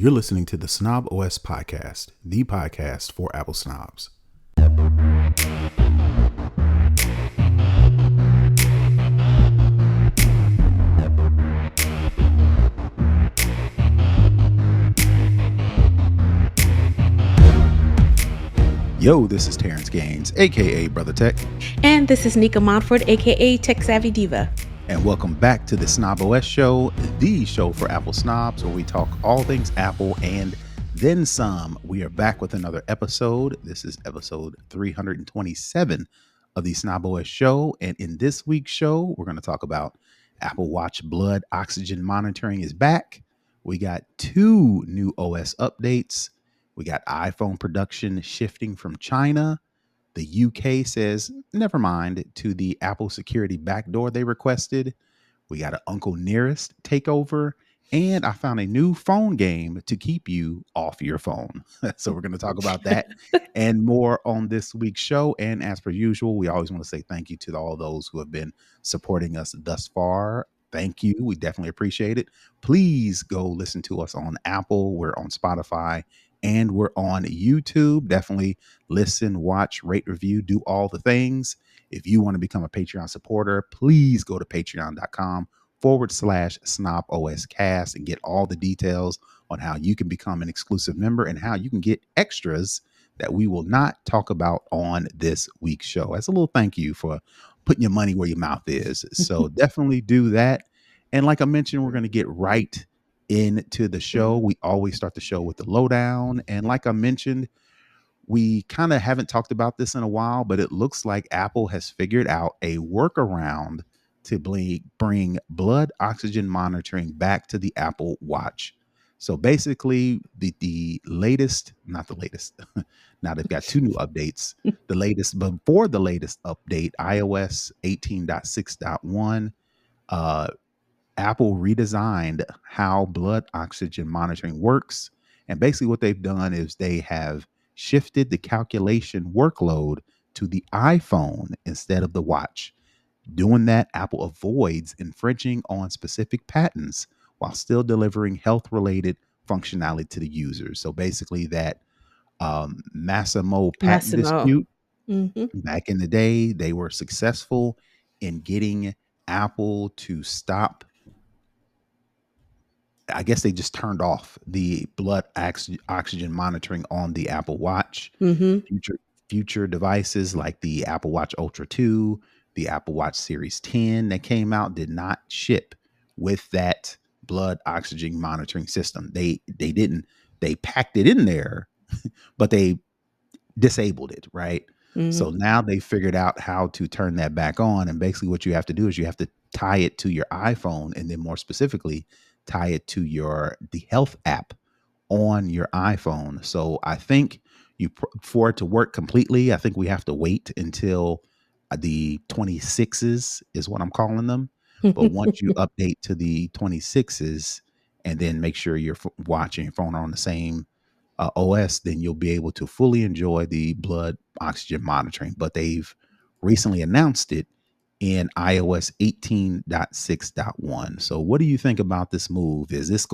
You're listening to the Snob OS podcast, the podcast for Apple snobs. Yo, this is Terrance Gaines, aka Brother Tech. And this is Nica Montford, aka Tech Savvy Diva. And welcome back to the Snob OS show, the show for Apple snobs, where we talk all things Apple and then some. We are back with another episode. This is episode 327 of the Snob OS show. And in this week's show, we're going to talk about Apple Watch blood oxygen monitoring is back. We got 2 new OS updates. We got iPhone production shifting from China. The UK says, never mind, to the Apple security backdoor they requested. We got an Uncle Nearest takeover. And I found a new phone game to keep you off your phone. So we're going to talk about that and more on this week's show. And as per usual, we always want to say thank you to all those who have been supporting us thus far. Thank you. We definitely appreciate it. Please go listen to us on Apple. We're on Spotify. And we're on YouTube. Definitely listen, watch, rate, review, do all the things. If you want to become a Patreon supporter, please go to patreon.com/snoboscast and get all the details on how you can become an exclusive member and how you can get extras that we will not talk about on this week's show. As a little thank you for putting your money where your mouth is. So definitely do that. And like I mentioned, we're going to get right into the show. We always start the show with the lowdown. And like I mentioned, we kind of haven't talked about this in a while, but it looks like Apple has figured out a workaround to bring blood oxygen monitoring back to the Apple Watch. So basically, the latest, not the latest, now they've got 2 new updates. The latest, before the latest update, iOS 18.6.1, Apple redesigned how blood oxygen monitoring works. And basically what they've done is they have shifted the calculation workload to the iPhone instead of the watch. Doing that, Apple avoids infringing on specific patents while still delivering health-related functionality to the users. So basically that Massimo patent dispute, back in the day, they were successful in getting Apple to stop. I guess they just turned off the blood oxygen monitoring on the Apple Watch. Future devices like the Apple Watch Ultra 2, the Apple Watch Series 10 that came out did not ship with that blood oxygen monitoring system. They packed it in there, but they disabled it, right? So now they figured out how to turn that back on. And basically what you have to do is you have to tie it to your iPhone, and then more specifically, tie it to the health app on your iPhone. So I think for it to work completely, I think we have to wait until the 26s is what I'm calling them. But once you update to the 26s and then make sure your watch and your phone are on the same OS, then you'll be able to fully enjoy the blood oxygen monitoring. But they've recently announced it in iOS 18.6.1. So what do you think about this move? Is this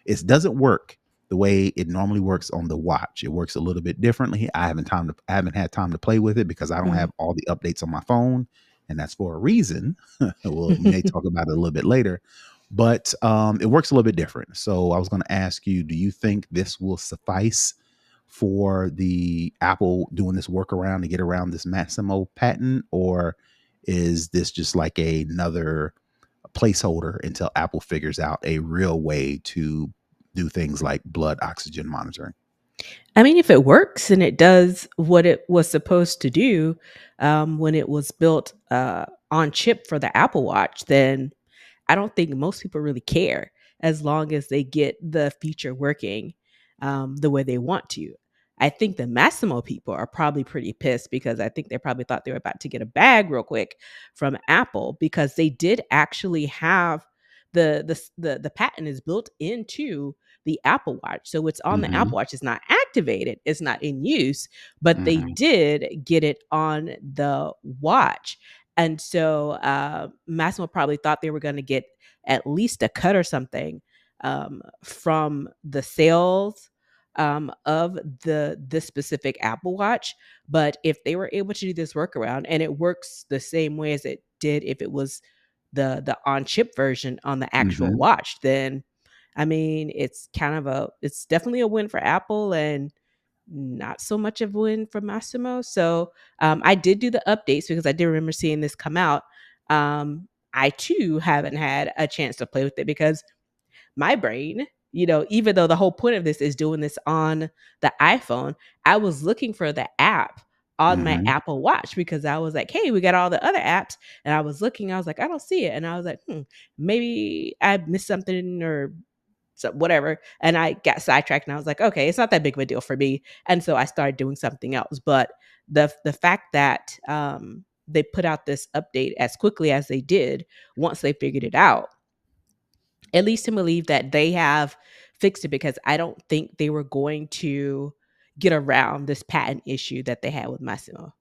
it doesn't work the way it normally works on the watch. It works a little bit differently. I haven't had time to play with it because I don't have all the updates on my phone, and that's for a reason. We may talk about it a little bit later, but it works a little bit different. So I was going to ask you, do you think this will suffice for the Apple doing this workaround to get around this Massimo patent, or is this just like another placeholder until Apple figures out a real way to do things like blood oxygen monitoring? I mean, if it works and it does what it was supposed to do when it was built on chip for the Apple Watch, then I don't think most people really care as long as they get the feature working the way they want to. I think the Massimo people are probably pretty pissed because I think they probably thought they were about to get a bag real quick from Apple, because they did actually have the patent is built into the Apple Watch. So it's on the Apple Watch. It's not activated. It's not in use, but they did get it on the watch. And so Massimo probably thought they were going to get at least a cut or something from the sales of this specific Apple Watch. But if they were able to do this workaround, and it works the same way as it did if it was the on chip version on the actual Hmm. watch, then I mean, it's definitely a win for Apple, and not so much of a win for Massimo. So I did do the updates because I did remember seeing this come out. I too haven't had a chance to play with it because my brain, even though the whole point of this is doing this on the iPhone, I was looking for the app on my Hmm. Apple Watch because I was like, hey, we got all the other apps. And I was looking, I was like, I don't see it. And I was like, maybe I missed something or so whatever. And I got sidetracked and I was like, okay, it's not that big of a deal for me. And so I started doing something else. But the fact that they put out this update as quickly as they did once they figured it out, at least to believe that they have fixed it, because I don't think they were going to get around this patent issue that they had with Massimo.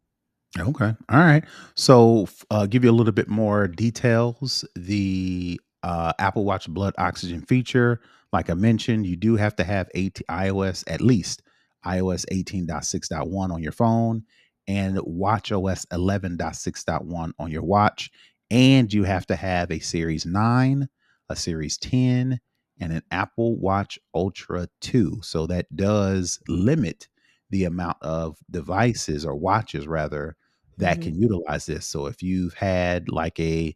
Okay. All right. So, give you a little bit more details. The Apple Watch blood oxygen feature, like I mentioned, you do have to have iOS, at least iOS 18.6.1 on your phone, and watch OS 11.6.1 on your watch. And you have to have a Series 9, a Series 10, and an Apple Watch Ultra 2. So that does limit the amount of devices, or watches rather, that Mhm. can utilize this. So if you've had like a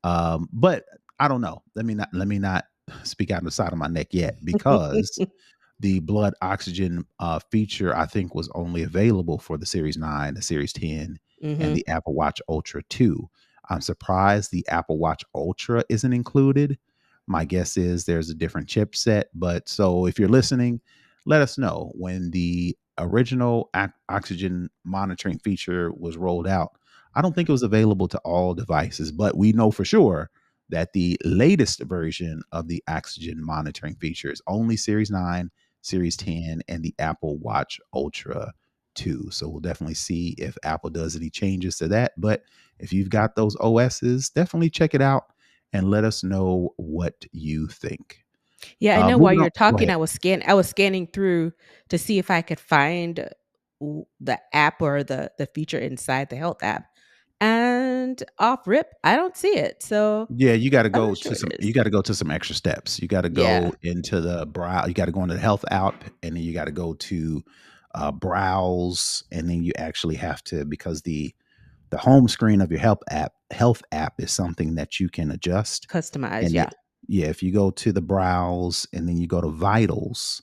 but I don't know. Let me not speak out of the side of my neck yet, because the blood oxygen feature, I think, was only available for the Series 9, the Series 10, and Mhm. the Apple Watch Ultra 2. I'm surprised the Apple Watch Ultra isn't included. My guess is there's a different chipset. But so if you're listening, let us know when the original oxygen monitoring feature was rolled out. I don't think it was available to all devices, but we know for sure that the latest version of the oxygen monitoring feature is only Series 9, Series 10, and the Apple Watch Ultra 2. So we'll definitely see if Apple does any changes to that. But if you've got those OSs, definitely check it out and let us know what you think. Yeah, I know while Moving on. you're Go talking, ahead. I was scanning through to see if I could find the app or the feature inside the health app. And off rip, I don't see it. So Yeah, you got to I'm go not to sure some. it is. You got to go to some extra steps. You got to Yeah, go into the brow. You got to go into the health app, and then you got to go to browse, and then you actually have to, because the home screen of your health app is something that you can adjust. customize. And Yeah. yeah, if you go to the browse and then you go to vitals,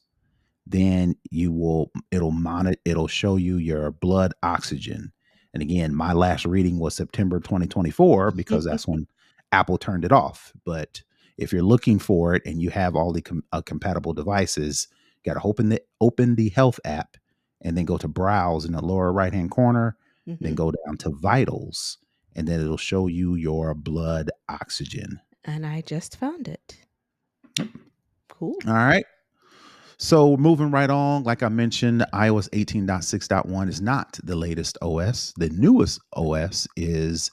then it'll show you your blood oxygen. And again, my last reading was September 2024, because that's when Apple turned it off. But if you're looking for it and you have all the compatible devices, you got to open the health app, and then go to browse in the lower right hand corner, then Hmm. go down to vitals, and then it'll show you your blood oxygen. And I just found it. Cool. All right. So moving right on, like I mentioned, iOS 18.6.1 is not the latest OS. The newest OS is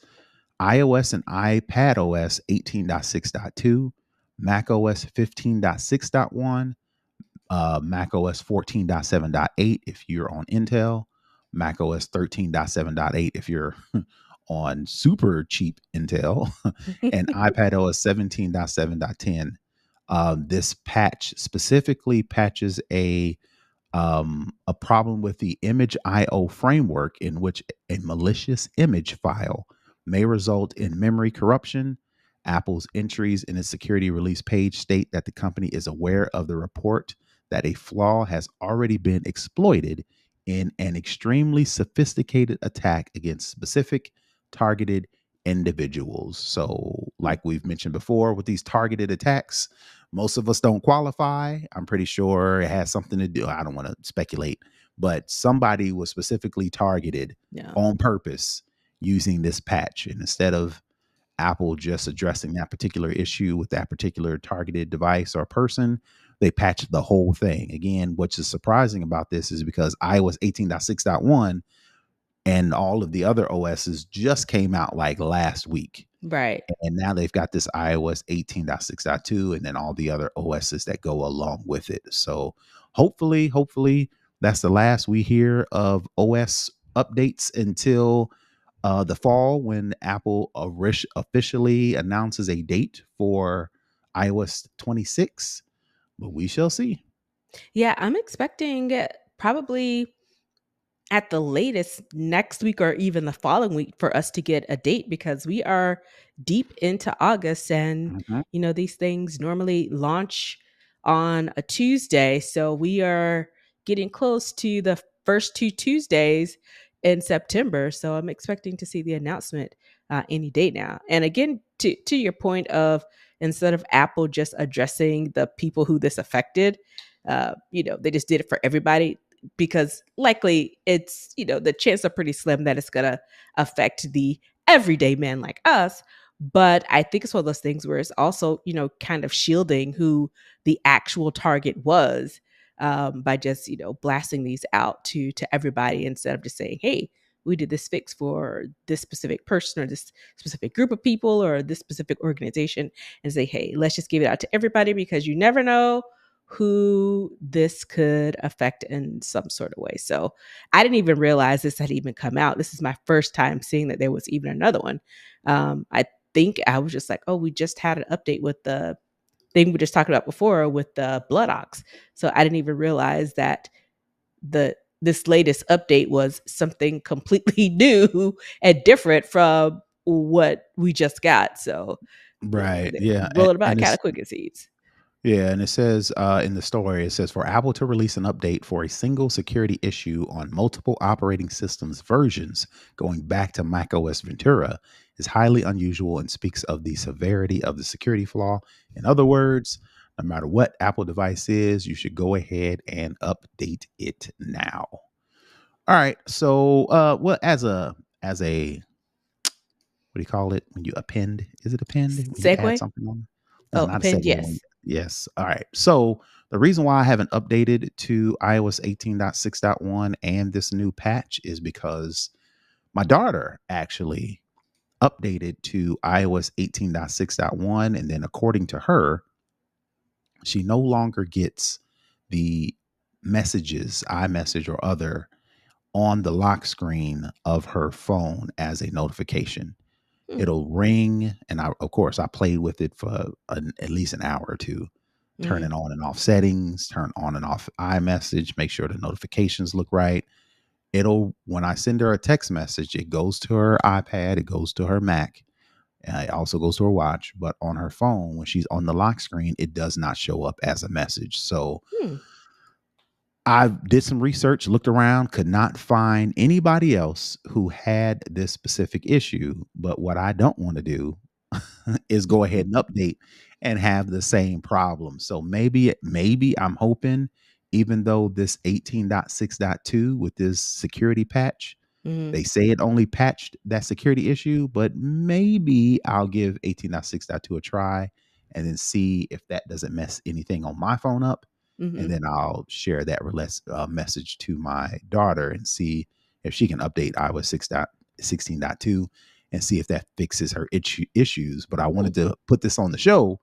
iOS and iPad OS 18.6.2, Mac OS 15.6.1, Mac OS 14.7.8 if you're on Intel, Mac OS 13.7.8 if you're on super cheap Intel, and iPad OS 17.7.10. This patch specifically patches a problem with the image IO framework, in which a malicious image file may result in memory corruption. Apple's entries in its security release page state that the company is aware of the report that a flaw has already been exploited in an extremely sophisticated attack against specific targeted individuals. So, like we've mentioned before, with these targeted attacks, most of us don't qualify. I'm pretty sure it has something to do. I don't want to speculate, but somebody was specifically targeted Yeah. on purpose using this patch. And instead of Apple just addressing that particular issue with that particular targeted device or person, they patched the whole thing. Again, what's surprising about this is because iOS 18.6.1 and all of the other OSs just came out like last week. Right. And now they've got this iOS 18.6.2 and then all the other OSs that go along with it. So hopefully that's the last we hear of OS updates until the fall when Apple officially announces a date for iOS 26. But we shall see. Yeah, I'm expecting probably at the latest next week or even the following week for us to get a date because we are deep into August and Mhm. these things normally launch on a Tuesday, so we are getting close to the first two Tuesdays in September, so I'm expecting to see the announcement any day now. And again, to your point of instead of Apple just addressing the people who this affected, they just did it for everybody because likely it's the chances are pretty slim that it's gonna affect the everyday man like us. But I think it's one of those things where it's also kind of shielding who the actual target was, by just blasting these out to everybody instead of just saying, hey, we did this fix for this specific person or this specific group of people or this specific organization, and say, hey, let's just give it out to everybody because you never know who this could affect in some sort of way. So I didn't even realize this had even come out. This is my first time seeing that there was even another one. I think I was just like, oh, we just had an update with the thing we just talked about before with the blood ox. So I didn't even realize that this latest update was something completely new and different from what we just got. So Right. they're Yeah. rolling about And kind it's of quick it seems. Yeah, and it says in the story, it says for Apple to release an update for a single security issue on multiple operating systems versions going back to macOS Ventura is highly unusual and speaks of the severity of the security flaw. In other words, no matter what Apple device is, you should go ahead and update it now. All right. So, well, as a what do you call it when you append? Is it append when you add Segue. something on? No, Oh, not a append, segue. When yes. yes. All right. So the reason why I haven't updated to iOS 18.6.1 and this new patch is because my daughter actually updated to iOS 18.6.1, and then according to her, she no longer gets the messages, iMessage or other, on the lock screen of her phone as a notification. Hmm. It'll ring, and of course I played with it for at least an hour or two, Mhm. turning on and off settings, turn on and off iMessage, make sure the notifications look right. It'll When I send her a text message, it goes to her iPad, it goes to her Mac, and it also goes to her watch. But on her phone, when she's on the lock screen, it does not show up as a message. So Hmm. I did some research, looked around, could not find anybody else who had this specific issue. But what I don't want to do is go ahead and update and have the same problem. So maybe I'm hoping, even though this 18.6.2 with this security patch, Mhm. they say it only patched that security issue, but maybe I'll give 18.6.2 a try and then see if that doesn't mess anything on my phone up. And Mhm. then I'll share that message to my daughter and see if she can update iOS 6.16.2 and see if that fixes her issues. But I Hmm. wanted to put this on the show,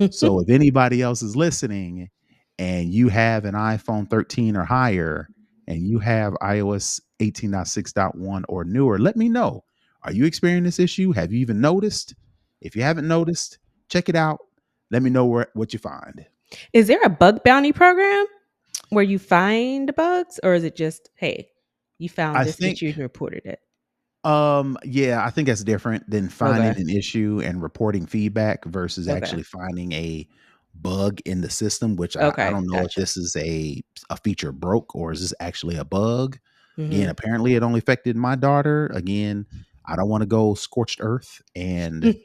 so if anybody else is listening and you have an iPhone 13 or higher and you have iOS 18.6.1 or newer, let me know. Are you experiencing this issue? Have you even noticed? If you haven't noticed, check it out. Let me know what you find. Is there a bug bounty program where you find bugs, or is it just, hey, you found I this think issue and reported it? Yeah, I think that's different than finding Okay. an issue and reporting feedback versus Okay. actually finding a bug in the system, which I Okay. don't know if Gotcha. this is a feature broke or is this actually a bug. Again, Hmm. apparently it only affected my daughter. Again, I don't want to go scorched earth and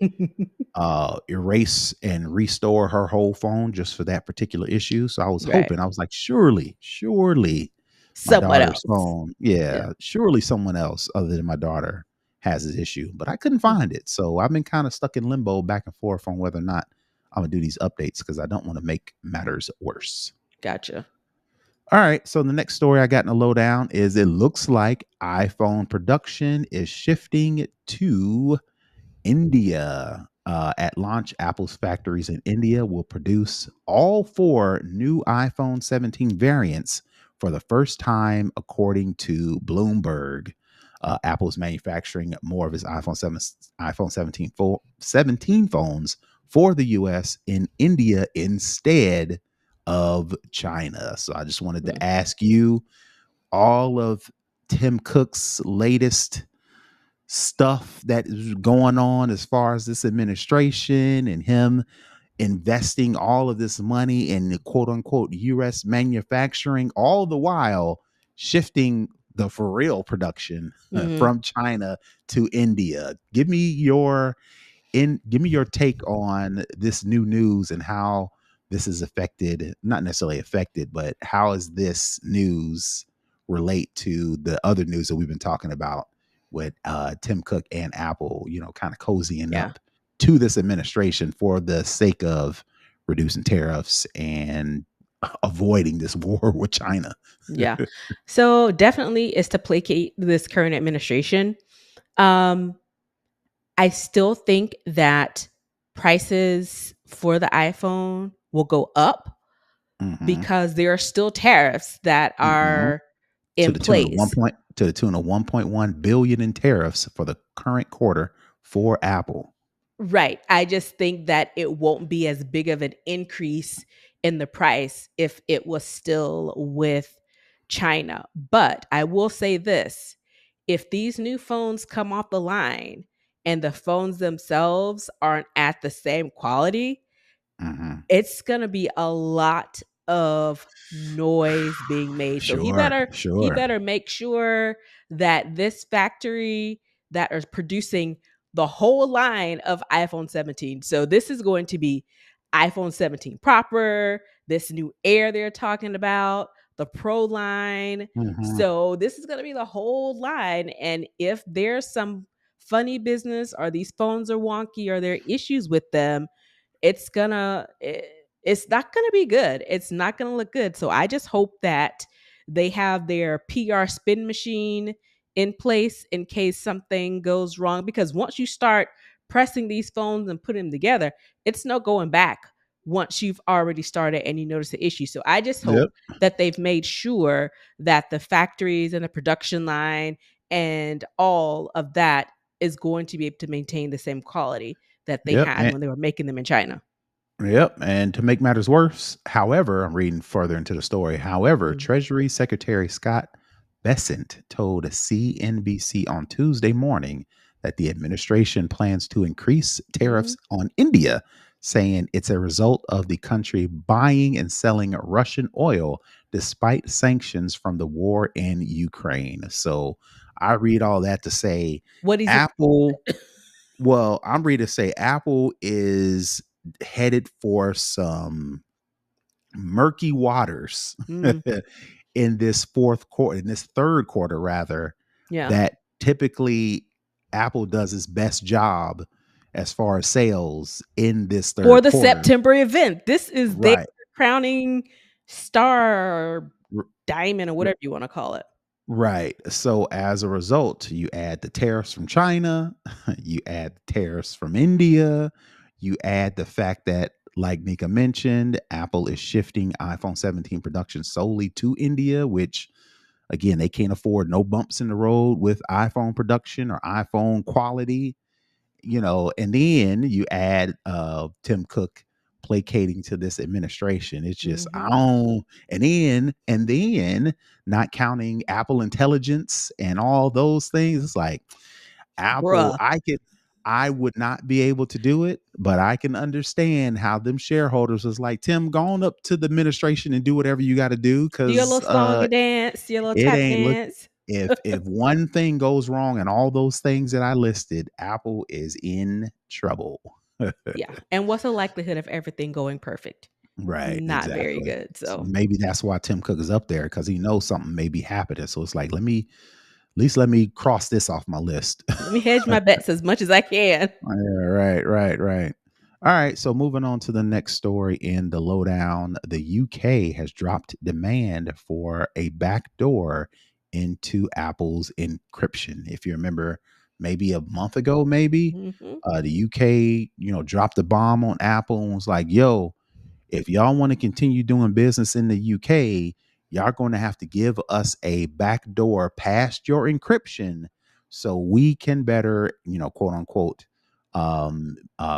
erase and restore her whole phone just for that particular issue. So I was Right. hoping, I was like, surely my Someone daughter's else. phone, Yeah. yeah, surely someone else other than my daughter has this issue, but I couldn't Hmm. find it. So I've been kind of stuck in limbo back and forth on whether or not I'm gonna do these updates because I don't want to make matters worse. Gotcha. All right. So the next story I got in the lowdown is it looks like iPhone production is shifting to India. At launch, Apple's factories in India will produce all four new iPhone 17 variants for the first time, according to Bloomberg. Apple's manufacturing more of its iPhone 17 phones for the US in India instead of China. So I just wanted Mm, to ask you all of Tim Cook's latest stuff that is going on as far as this administration and him investing all of this money in the quote unquote US manufacturing, all the while shifting the for real production mhm. from China to India. Give me your take on this new news and how this is affected, not necessarily affected, but how does this news relate to the other news that we've been talking about with Tim Cook and Apple, kind of cozying Yeah. up to this administration for the sake of reducing tariffs and avoiding this war with China. Yeah. So definitely is to placate this current administration. Um, I still think that prices for the iPhone will go up Hmm. because there are still tariffs that Hmm. are in place. To the tune of 1.1 billion in tariffs for the current quarter for Apple. Right. I just think that it won't be as big of an increase in the price if it was still with China. But I will say this, if these new phones come off the line and the phones themselves aren't at the same quality, Hmm. it's going to be a lot of noise being made. So he Sure, better he sure. better make sure that this factory that is producing the whole line of iPhone 17. So this is going to be iPhone 17 proper, this new Air they're talking about, the Pro line. Hmm. So this is going to be the whole line, and if there's some funny business or these phones are wonky or there are issues with them, it's not gonna be good. It's not gonna look good. So I just hope that they have their PR spin machine in place in case something goes wrong. Because once you start pressing these phones and putting them together, it's no going back once you've already started and you notice the issue. So I just hope Yep, that they've made sure that the factories and the production line and all of that is going to be able to maintain the same quality that they yep, had and when they were making them in China. yep. And to make matters worse, however, I'm reading further into the story. However, Mm, Treasury Secretary Scott Bessent told CNBC on Tuesday morning that the administration plans to increase tariffs mhm. on India, saying it's a result of the country buying and selling Russian oil despite sanctions from the war in Ukraine. So I read all that to say What is it? Apple, well, I'm ready to say Apple is headed for some murky waters Mm, in this third quarter rather, yeah. that typically Apple does its best job as far as sales in this For third the quarter. September event. This is their Right. crowning star or R- diamond or r- whatever you want to call it. Right. So as a result, you add the tariffs from China, you add the tariffs from India, you add the fact that, like Nika mentioned, Apple is shifting iPhone 17 production solely to India, which again, they can't afford no bumps in the road with iPhone production or iPhone quality, and then you add Tim Cook placating to this administration. It's just I Mhm. don't and then not counting Apple Intelligence and all those things. It's like Apple, Bruh. I would not be able to do it, but I can understand how them shareholders was like, Tim, go on up to the administration and do whatever you got to do Do your because little song and dance, your little it tap ain't look dance. if one thing goes wrong and all those things that I listed, Apple is in trouble. Yeah. And what's the likelihood of everything going perfect? Right, Not very exactly. good. So So maybe that's why Tim Cook is up there because he knows something may be happening. So it's like, at least let me cross this off my list. let me hedge my bets as much as I can. Yeah, right, right, right. All right, so moving on to the next story in the lowdown, the UK has dropped demand for a backdoor into Apple's encryption. If you remember maybe a month ago, maybe. Mhm. The UK, dropped the bomb on Apple and was like, "Yo, if y'all want to continue doing business in the UK, y'all going to have to give us a backdoor past your encryption so we can better, quote unquote,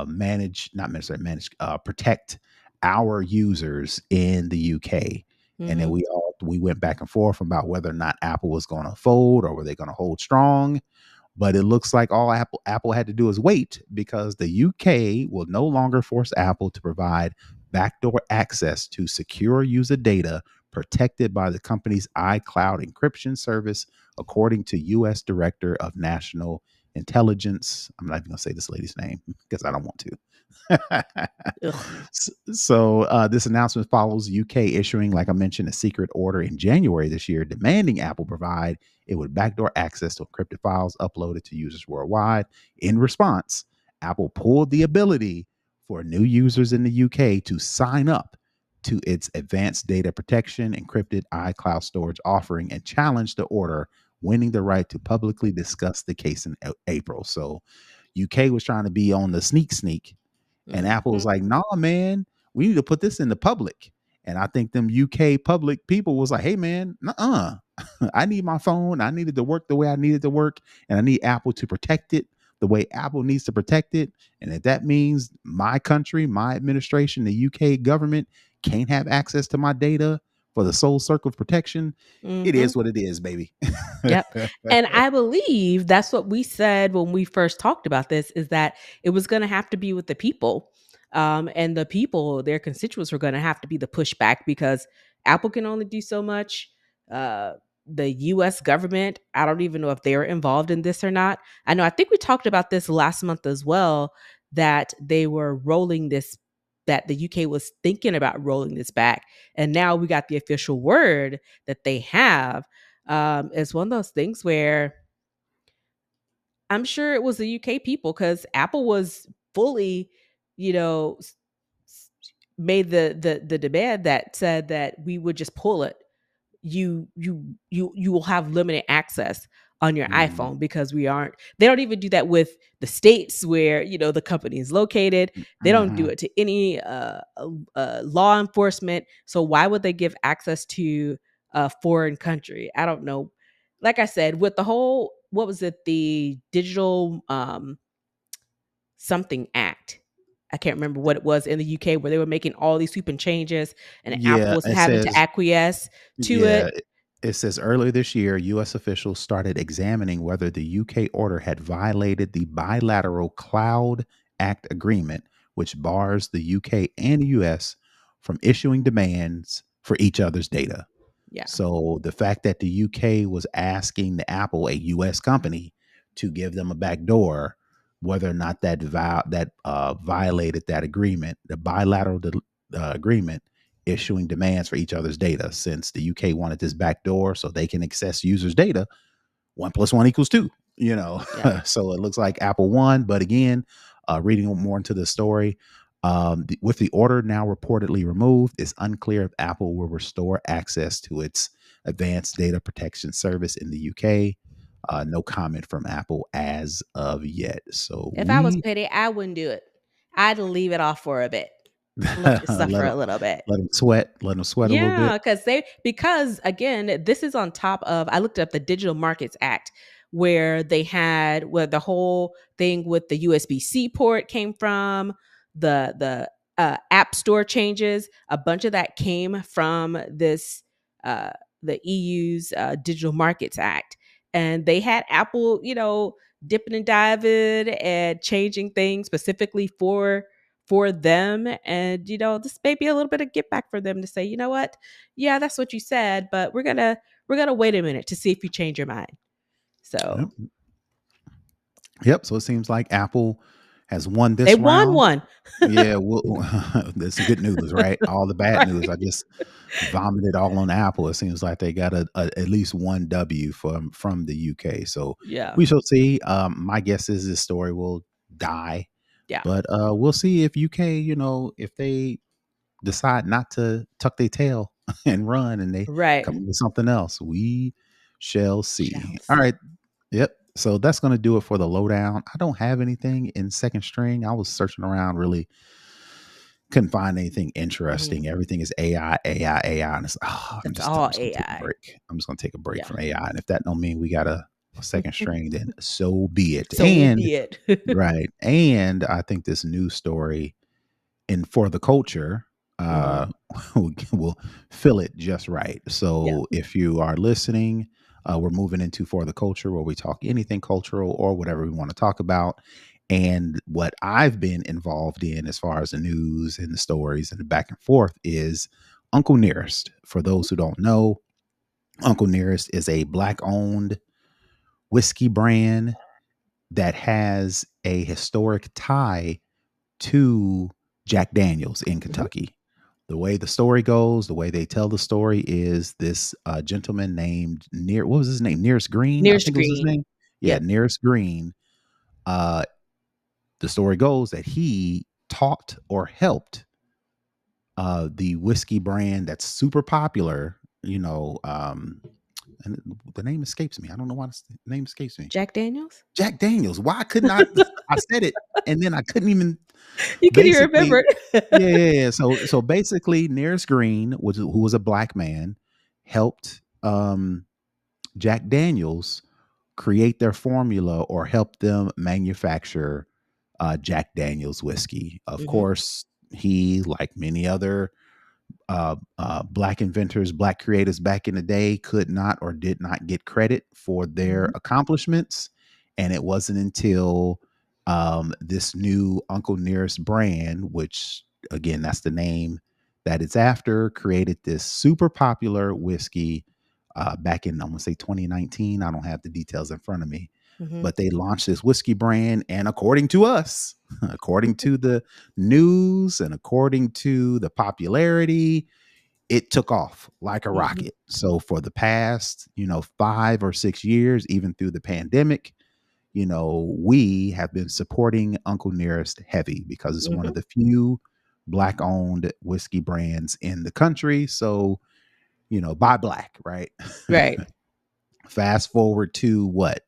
manage, not necessarily manage, protect our users in the UK." And then Mhm. we went back and forth about whether or not Apple was going to fold or were they going to hold strong. But it looks like all Apple had to do is wait, because the UK will no longer force Apple to provide backdoor access to secure user data protected by the company's iCloud encryption service, according to US Director of National Intelligence. I'm not even going to say this lady's name because I don't want to. Ugh. So this announcement follows UK issuing, like I mentioned, a secret order in January this year demanding Apple provide it with backdoor access to encrypted files uploaded to users worldwide. In response, Apple pulled the ability for new users in the UK to sign up to its advanced data protection encrypted iCloud storage offering and challenged the order, winning the right to publicly discuss the case in April. So UK was trying to be on the sneak, and Apple was Mhm. like, "Nah, man, we need to put this in the public." And I think them UK public people was like, "Hey, man, I need my phone. I needed to work the way I needed to work, and I need Apple to protect it the way Apple needs to protect it. And if that means my country, my administration, the UK government can't have access to my data for the sole circle of protection, it Mhm. is what it is, baby." Yep. And I believe that's what we said when we first talked about this, is that it was going to have to be with the people. And the people, their constituents, were going to have to be the pushback, because Apple can only do so much. Uh, the US government, I don't even know if they're involved in this or not. I think we talked about this last month as well, that they were rolling this, that the UK was thinking about rolling this back. And now we got the official word that they have. It's one of those things where I'm sure it was the UK people, because Apple was fully, you know, made the demand that said that we would just pull it. You will have limited access on your Mhm. iPhone, because we aren't, they don't even do that with the states where, the company is located. They don't do Mhm. it to any law enforcement. So why would they give access to a foreign country? I don't know. Like I said, with the whole, what was it, the digital something act, I can't remember what it was, in the UK, where they were making all these sweeping changes and Apple Yeah, was it having to says acquiesce to Yeah, it. it says earlier this year, US officials started examining whether the UK order had violated the bilateral Cloud Act agreement, which bars the UK and the US from issuing demands for each other's data. Yeah. So the fact that the UK was asking the Apple, a US company, to give them a backdoor, whether or not that violated that agreement, the bilateral agreement, issuing demands for each other's data, since the UK wanted this backdoor so they can access users' data. 1 + 1 = 2, you know. Yeah. So it looks like Apple won. But again, reading more into the story, with the order now reportedly removed, it's unclear if Apple will restore access to its advanced data protection service in the UK. No comment from Apple as of yet. So If I was we petty, I wouldn't do it. I'd leave it off for a bit. Let you let suffer them a little bit. let them sweat a little bit. Yeah, because again, this is on top of, I looked up the Digital Markets Act, where the whole thing with the USB-C port came from, the App Store changes, a bunch of that came from this uh the EU's Digital Markets Act. And they had Apple, dipping and diving and changing things specifically for them. And this may be a little bit of get back for them to say, you know what, yeah, that's what you said, but we're gonna wait a minute to see if you change your mind. Yep. So Yep. So it seems like Apple has won they this won round. one. Yeah, well, that's good news, right? All the bad news, Right. I just vomited all on Apple. It seems like they got at least one W from the UK. So Yeah. we shall see. My guess is this story will die, Yeah. but we'll see if UK, if they decide not to tuck their tail and run, and they Right. come up with something else. We shall Shall see. All see. right. Yep. So that's going to do it for the lowdown. I don't have anything in second string. I was searching around, really couldn't find anything Mhm. interesting. Everything is AI, AI, AI, and It's all I'm just gonna take a AI. break. I'm just gonna take a break Yeah. from AI, and if that don't mean we got a second string, then so be it. So And be it. right, and I think this news story and for the culture Mhm. uh will fill it just right. Yeah. So if you are listening, we're moving into for the culture where we talk anything cultural or whatever we want to talk about. And what I've been involved in as far as the news and the stories and the back and forth is Uncle Nearest. For Mhm. those who don't know, Uncle Nearest is a black owned whiskey brand that has a historic tie to Jack Daniels in Mhm. Kentucky. The way the story goes, the way they tell the story is this gentleman named what was his name? Nearest Green, I Near think was his screen. name. Yeah, Yep. Nearest Green. Uh, the story goes that he taught or helped the whiskey brand that's super popular. And the name escapes me. I don't know why the name escapes me. Jack Daniels? Jack Daniels. Why couldn't I? I said it, and then I couldn't even You can even basically. remember Yeah, it. yeah, yeah. So basically, Nearest Green, who was a black man, helped Jack Daniels create their formula or help them manufacture Jack Daniels whiskey. Of Mhm. course, he, like many other black inventors, black creators back in the day, could not or did not get credit for their Mhm. accomplishments. And it wasn't until this new Uncle Nearest brand, which again, that's the name that it's after, created this super popular whiskey back in, I'm going to say 2019. I don't have the details in front of me, Mhm. but they launched this whiskey brand. And according to us, according to the news and according to the popularity, it took off like a Mhm. rocket. So for the past, 5 or 6 years, even through the pandemic, we have been supporting Uncle Nearest heavy because it's one of Mhm. the few black owned whiskey brands in the country. So, buy black, right? Right. Fast forward to what,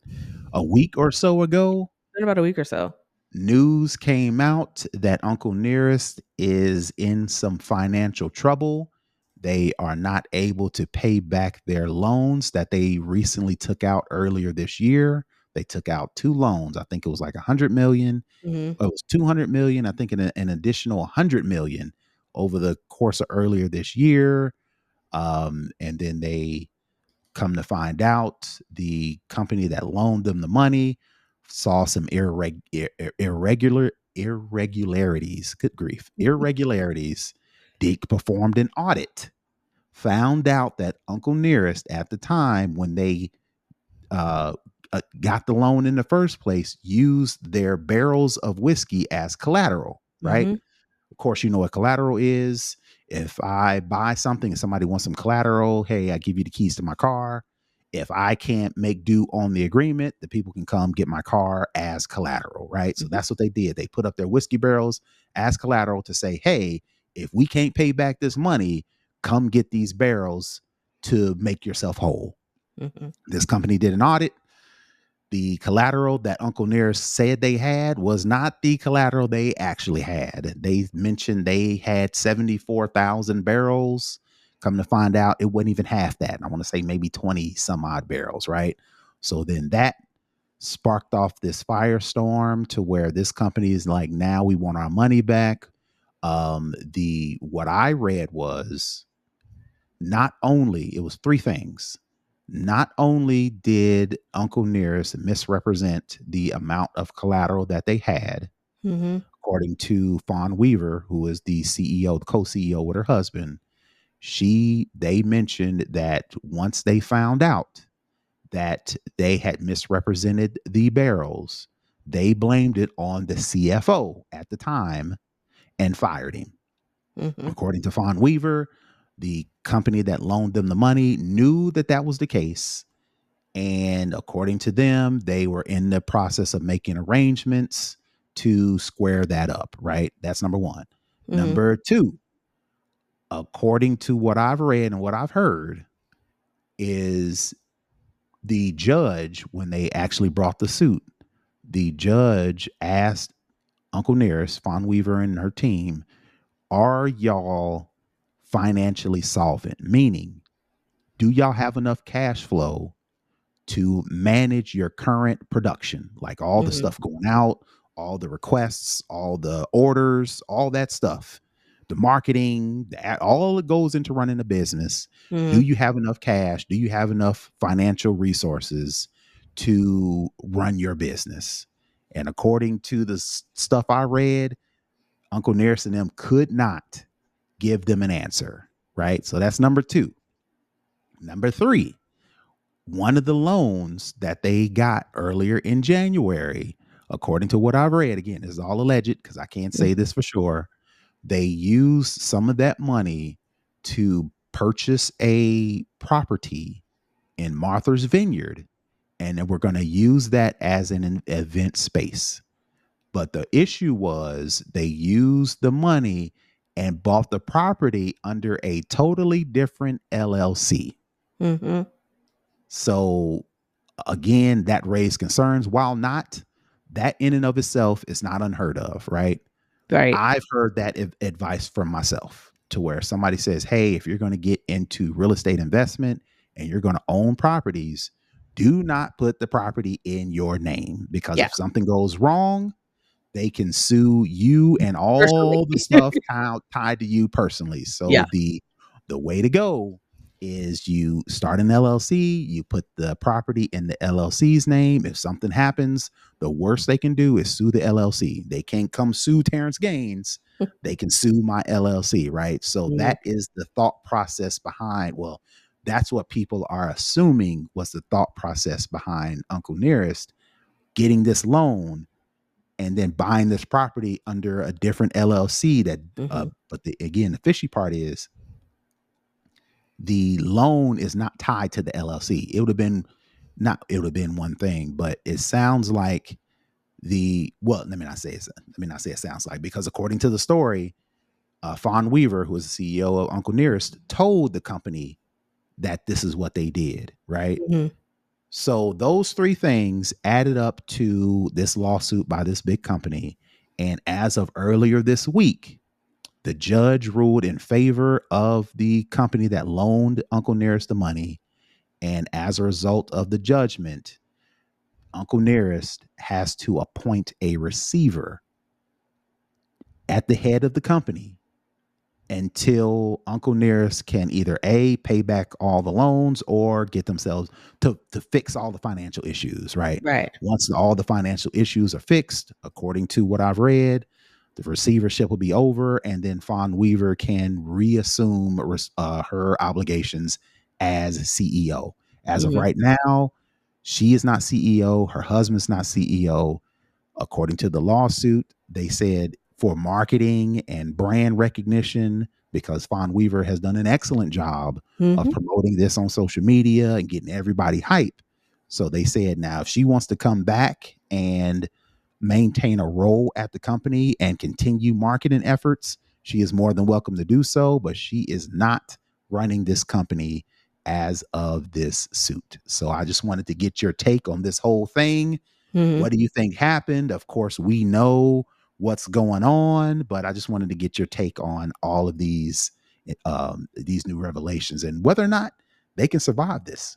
a week or so ago, In about a week or so. news came out that Uncle Nearest is in some financial trouble. They are not able to pay back their loans that they recently took out earlier this year. They took out two loans. I think it was like 100 million. Mhm. It was 200 million. I think an additional 100 million over the course of earlier this year. And then they come to find out, the company that loaned them the money saw some irregularities. Good grief, irregularities. They performed an audit, found out that Uncle Nearest at the time when they uh, got the loan in the first place used their barrels of whiskey as collateral. Right, Mhm. of course, you know what collateral is. If I buy something and somebody wants some collateral, hey, I give you the keys to my car. If I can't make due on the agreement, the people can come get my car as collateral, right? So Mhm. that's what they did. They put up their whiskey barrels as collateral to say, hey, if we can't pay back this money, come get these barrels to make yourself whole. Mhm. This company did an audit. The collateral that Uncle Nearest said they had was not the collateral they actually had. They mentioned they had 74,000 barrels. Come to find out, it wasn't even half that. I want to say maybe 20 some odd barrels, right? So then that sparked off this firestorm to where this company is like, now we want our money back. The what I read was, not only, it was three things. Not only did Uncle Nearest misrepresent the amount of collateral that they had, Mhm. according to Fawn Weaver, who is the CEO, the co-CEO with her husband, they mentioned that once they found out that they had misrepresented the barrels, they blamed it on the CFO at the time and fired him. Mhm. According to Fawn Weaver, the company that loaned them the money knew that that was the case. And according to them, they were in the process of making arrangements to square that up, right? That's number one. Mhm. Number two, according to what I've read and what I've heard, is The judge, when they actually brought the suit, the judge asked Uncle Nearest, Fawn Weaver, and her team, are y'all financially solvent? Meaning, do y'all have enough cash flow to manage your current production, like all the Mhm. stuff going out, all the requests, all the orders, all that stuff, the marketing, all that goes into running a business. Do Mhm. you have enough cash? Do you have enough financial resources to run your business? And according to the stuff I read, Uncle Nearest and them could not give them an answer. Right. So that's number two. Number three, one of the loans that they got earlier in January, according to what I've read, again, this is all alleged because I can't say Mhm. this for sure. They used some of that money to purchase a property in Martha's Vineyard, and then we're going to use that as an event space. But the issue was they used the money and bought the property under a totally different LLC. Mhm. So again, that raised concerns. While not, that in and of itself is not unheard of, right? Right. I've heard that advice from myself to where somebody says, hey, if you're going to get into real estate investment and you're going to own properties, do not put the property in your name because Yeah. if something goes wrong, they can sue you and Personally. all the stuff tied to you personally. Yeah. So the way to go is you start an LLC, you put the property in the LLC's name. If something happens, the worst they can do is sue the LLC. They can't come sue Terrance Gaines. They can sue my LLC, right? So Mhm. that is the thought process behind, well, that's what people are assuming was the thought process behind Uncle Nearest getting this loan and then buying this property under a different LLC that Mhm. but again the fishy part is the loan is not tied to the LLC. It would have been not it would have been one thing, but it sounds like let me not say it sounds like because according to the story, Fawn Weaver, who was the CEO of Uncle Nearest, told the company that this is what they did, right? Mhm. So those three things added up to this lawsuit by this big company. And as of earlier this week, the judge ruled in favor of the company that loaned Uncle Nearest the money. And as a result of the judgment, Uncle Nearest has to appoint a receiver at the head of the company until Uncle Nearest can either A, pay back all the loans or get themselves to fix all the financial issues, right? Right. Once all the financial issues are fixed, according to what I've read, the receivership will be over, and then Fawn Weaver can reassume her obligations as CEO. As of Mhm. right now, she is not CEO, her husband's not CEO. According to the lawsuit, they said for marketing and brand recognition, because Fawn Weaver has done an excellent job of Mhm. promoting this on social media and getting everybody hype. So they said now if she wants to come back and maintain a role at the company and continue marketing efforts, she is more than welcome to do so, but she is not running this company as of this suit. So I just wanted to get your take on this whole thing. Mhm. What do you think happened? Of course, we know what's going on, but I just wanted to get your take on all of these new revelations and whether or not they can survive this.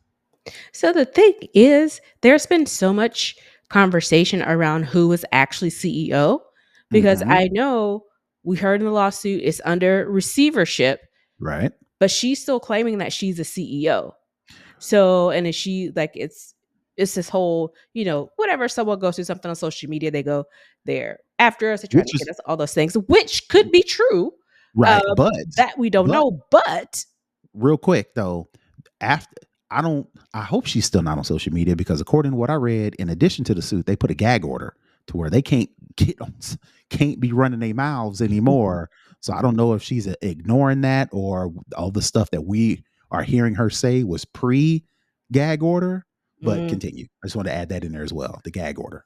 So the thing is, there's been so much conversation around who is actually CEO because Hmm. I know we heard in the lawsuit it's under receivership, Right. but she's still claiming that she's a CEO. So, and is she like it's this whole, whatever someone goes through something on social media, they go there after us, they're trying to Which get is us all those things, which could be true. right. Um, But that we don't but know, but real quick though, after I hope she's still not on social media because according to what I read, in addition to the suit, they put a gag order to where they can't be running their mouths anymore. So I don't know if she's ignoring that or all the stuff that we are hearing her say was pre gag order. But mm, continue. I just want to add that in there as well. The gag order.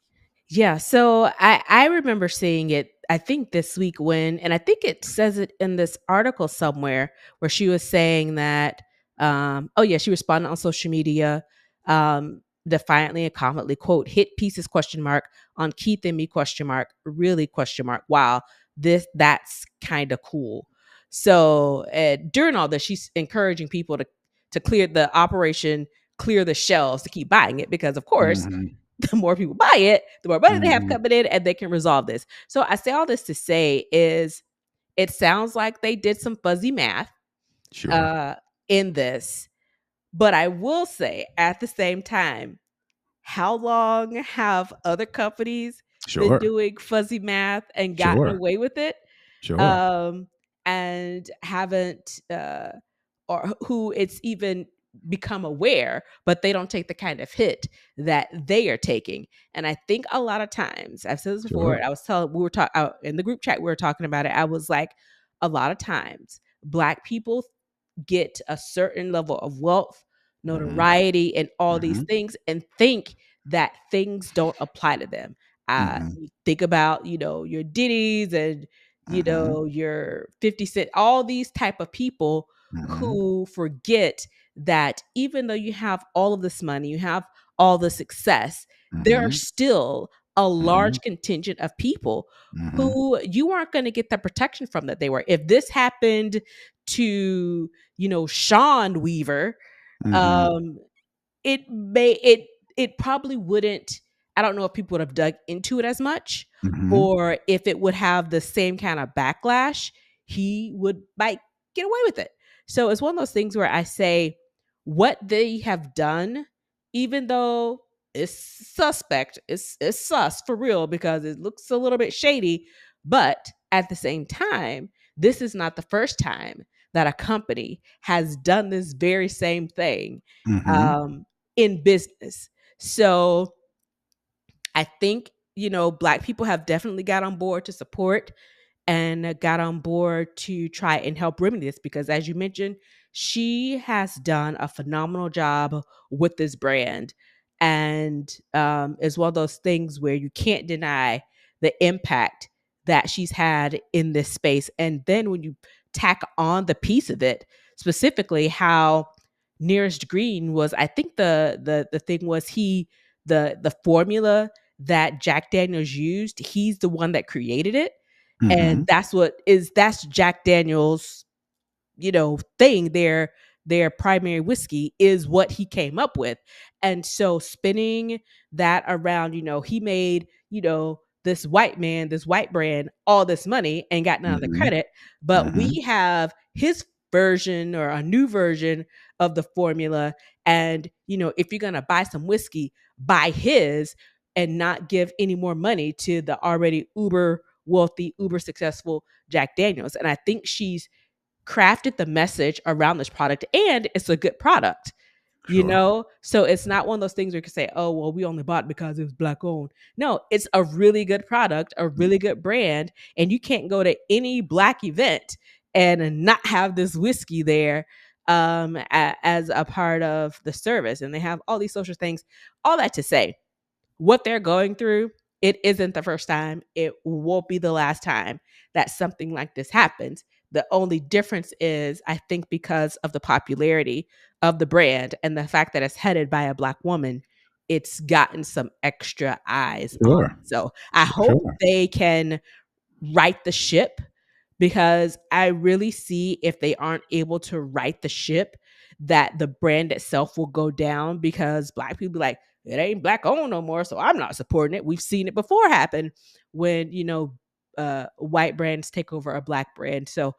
yeah. So I remember seeing it. I think this week and I think it says it in this article somewhere where she was saying that. Oh yeah, she responded on social media. defiantly and confidently, quote, hit pieces question mark on Keith and me question mark, really question mark. Wow, that's kind of cool. So during all this, she's encouraging people to clear the operation, clear the shelves to keep buying it, because of course, Mm-hmm. the more people buy it, the more money they have Mm-hmm. coming in, and they can resolve this. So I say all this to say is it sounds like they did some fuzzy math Sure. uh, in this, but I will say at the same time, how long have other companies been Sure. doing fuzzy math and gotten Sure. away with it? Sure. Um, and haven't, or who it's even become aware, but they don't take the kind of hit that they are taking. And I think a lot of times, I've said this before, Sure. and I was telling, we were talking in the group chat, we were talking about it. I was like, a lot of times, Black people get a certain level of wealth, Mm-hmm. notoriety, and all these Mm-hmm. things, and think that things don't apply to them. Mm-hmm. You think about, your Diddy's and, Mm-hmm. your 50 Cent, all these type of people Mm-hmm. who forget that even though you have all of this money, you have all the success, there are Mm-hmm. still a Mm-hmm. large contingent of people Mm-hmm. who you aren't going to get the protection from that they were. If this happened to, Sean Weaver, Mm-hmm. um, it probably wouldn't. I don't know if people would have dug into it as much, Mm-hmm. or if it would have the same kind of backlash. He would might get away with it. So it's one of those things where I say what they have done, even though it's suspect, it's sus for real because it looks a little bit shady, but at the same time, this is not the first time that a company has done this very same thing Mm-hmm. um, in business. So I think, Black people have definitely got on board to support and got on board to try and help remedy this because, as you mentioned, she has done a phenomenal job with this brand. And it's one of those things where you can't deny the impact that she's had in this space. And then when you tack on the piece of it, specifically how Nearest Green was, I think the thing was the formula that Jack Daniels used, he's the one that created it, and Mm-hmm. that's Jack Daniels, thing. Their primary whiskey is what he came up with. And so spinning that around, he made, this white man, this white brand, all this money and got none of the Mm-hmm. credit. But Mm-hmm. we have his version or a new version of the formula. And, if you're gonna buy some whiskey, buy his and not give any more money to the already uber wealthy, uber successful Jack Daniels. And I think she's crafted the message around this product, and it's a good product. Sure. So it's not one of those things where you can say, oh, well, we only bought it because it was Black owned. No, it's a really good product, a really good brand, and you can't go to any Black event and not have this whiskey there as a part of the service. And they have all these social things. All that to say, what they're going through, it isn't the first time. It won't be the last time that something like this happens. The only difference is, I think, because of the popularity of the brand and the fact that it's headed by a Black woman, it's gotten some extra eyes on Sure. it. So I hope Sure. they can right the ship, because I really see if they aren't able to right the ship that the brand itself will go down, because Black people be like, it ain't Black owned no more, so I'm not supporting it. We've seen it before happen when, white brands take over a Black brand. So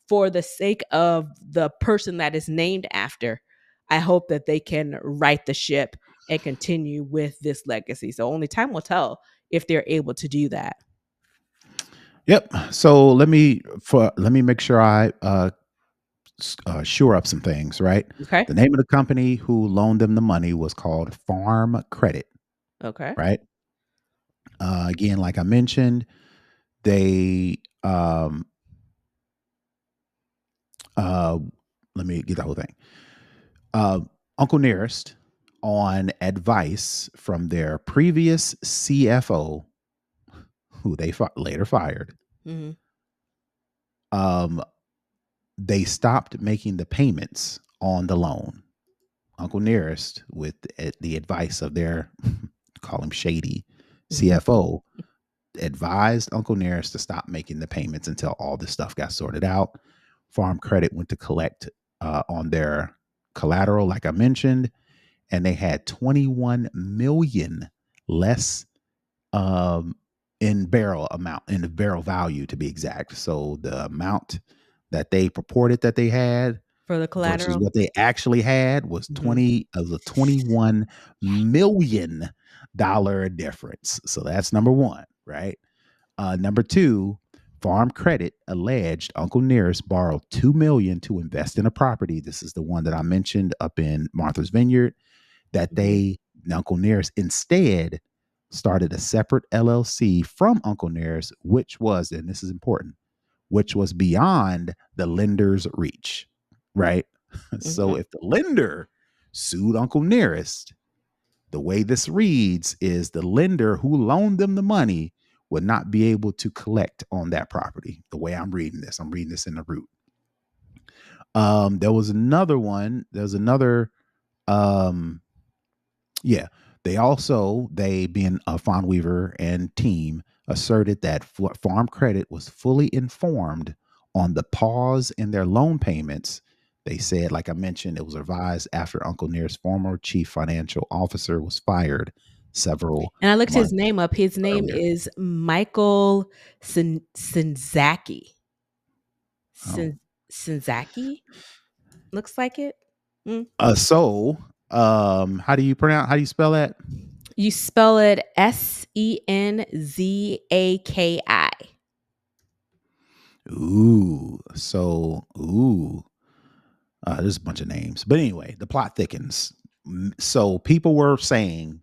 for the sake of the person that is named after, I hope that they can right the ship and continue with this legacy. So only time will tell if they're able to do that. Yep. So let me make sure I shore up some things. Right. Okay. The name of the company who loaned them the money was called Farm Credit. Okay. Right. Again, like I mentioned, they uh, let me get the whole thing. Uh, Uncle Nearest, on advice from their previous CFO, who they later fired, Mhm. um, they stopped making the payments on the loan. Uncle Nearest, with the advice of their, call him shady Mhm. CFO, advised Uncle Nearest to stop making the payments until all this stuff got sorted out. Farm Credit went to collect on their collateral, like I mentioned, and they had 21 million less um, in the barrel value to be exact. So the amount that they purported that they had For the versus collateral. what they actually had was Mhm. 21 million dollar difference. So that's number one, right? Number two, Farm Credit alleged Uncle Nearest borrowed 2 million to invest in a property. This is the one that I mentioned up in Martha's Vineyard. That Mhm. Uncle Nearest instead started a separate LLC from Uncle Nearest, which was, and this is important, which was beyond the lender's reach, right? So Mhm. if the lender sued Uncle Nearest, the way this reads is the lender who loaned them the money would not be able to collect on that property. The way I'm reading this in the root. There was another one. There's another. Um, yeah. They being a Fawn Weaver and team asserted that Farm Credit was fully informed on the pause in their loan payments. They said, like I mentioned, it was revised after Uncle Near's former chief financial officer was fired several And I looked his months name up. His name earlier. is Michael Sinzaki. Oh. Sinzaki? Looks like it. Mm. How do you pronounce? How do you spell that? You spell it Senzaki. Ooh. There's a bunch of names, but anyway, the plot thickens. So people were saying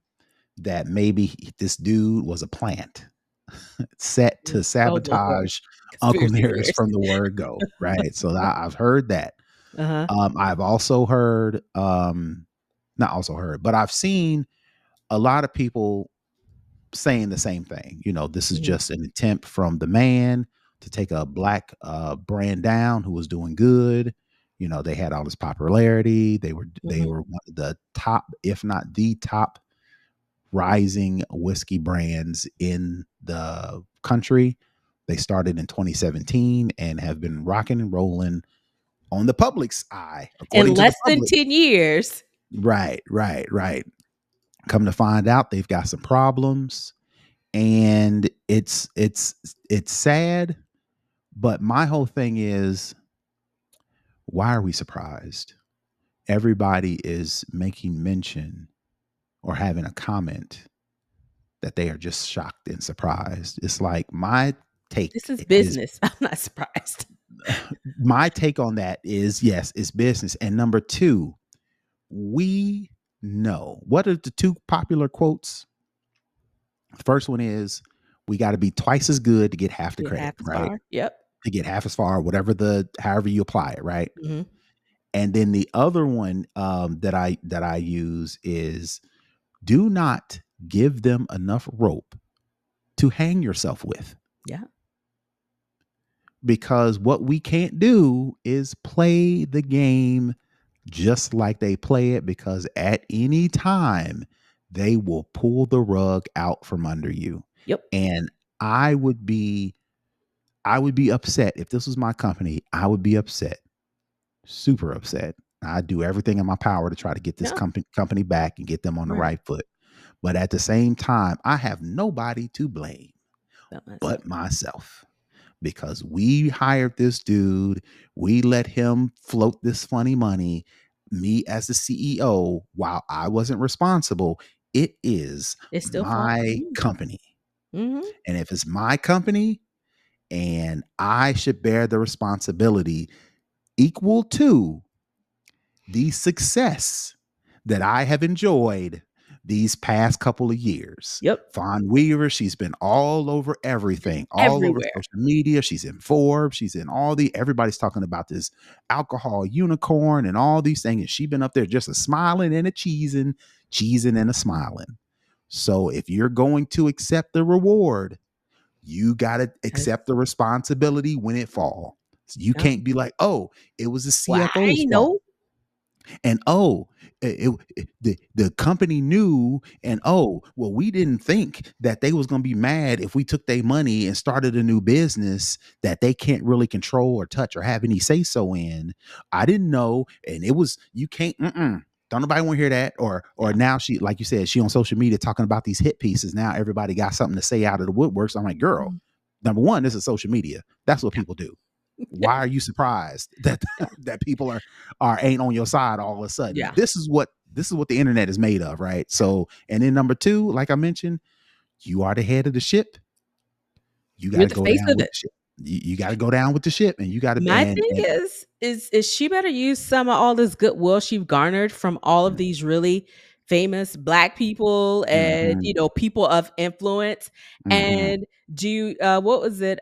that maybe this dude was a plant set to Oh boy. sabotage Uncle Conspiracy Nearest theories. from the word go, right? So I've heard that. Uh-huh. I've also heard, not also heard, but I've seen a lot of people saying the same thing. This is Mhm. just an attempt from the man to take a black brand down who was doing good. They had all this popularity. They Mhm. were one of the top, if not the top, rising whiskey brands in the country. They started in 2017 and have been rocking and rolling on the public's eye, In according to the less than public. 10 years. Right. Come to find out, they've got some problems, and it's sad. But my whole thing is, why are we surprised? Everybody is making mention or having a comment that they are just shocked and surprised. It's like This is is business. I'm not surprised. my take on that is, yes, it's business. And number two, we know, what are the two popular quotes? The first one is, we got to be twice as good to get half the Get credit, half as right? far. Yep. To get half as far, however you apply it, right? Mhm. And then the other one that I use is, do not give them enough rope to hang yourself with. Yeah. Because what we can't do is play the game just like they play it, because at any time they will pull the rug out from under you. Yep. And I would be I would be upset if this was my company. I would be upset, super upset. I'd do everything in my power to try to get this Yeah. company back and get them on the Right. right foot. But at the same time, I have nobody to blame About myself. but myself, because we hired this dude. We let him float this funny money. Me as the CEO, while I wasn't responsible, it is It still falls on my you. company. Mhm. And if it's my company, and I should bear the responsibility equal to the success that I have enjoyed these past couple of years. Yep. Fawn Weaver, she's been all over everything, all over Everywhere. social media. She's in Forbes. She's in everybody's talking about this alcohol unicorn and all these things. And she's been up there just a smiling and a cheesing and a smiling. So if you're going to accept the reward, you got to That's accept the responsibility when it falls. You yep. can't be like, oh, it was the Well, I CFO's ain't fault. know. And the company knew, and well, we didn't think that they was going to be mad if we took their money and started a new business that they can't really control or touch or have any say so in. I didn't know, and it was, you can't, don't nobody want to hear that. Or Yeah. now she, like you said, she on social media talking about these hit pieces. Now everybody got something to say out of the woodworks. I'm like, girl, Mhm. number one, this is social media. That's what Yeah. people do. Why are you surprised that Yeah. that people are ain't on your side all of a sudden? Yeah. This is what the internet is made of, right? Yeah. So, and then number two, like I mentioned, you are the head of the ship. You got You're to the go face down of with it. the ship. You got to go down with the ship, and you got to My thing and is she better use some of all this goodwill she garnered from all of these really famous black people and, mm-hmm, people of influence, mm-hmm, and do what was it?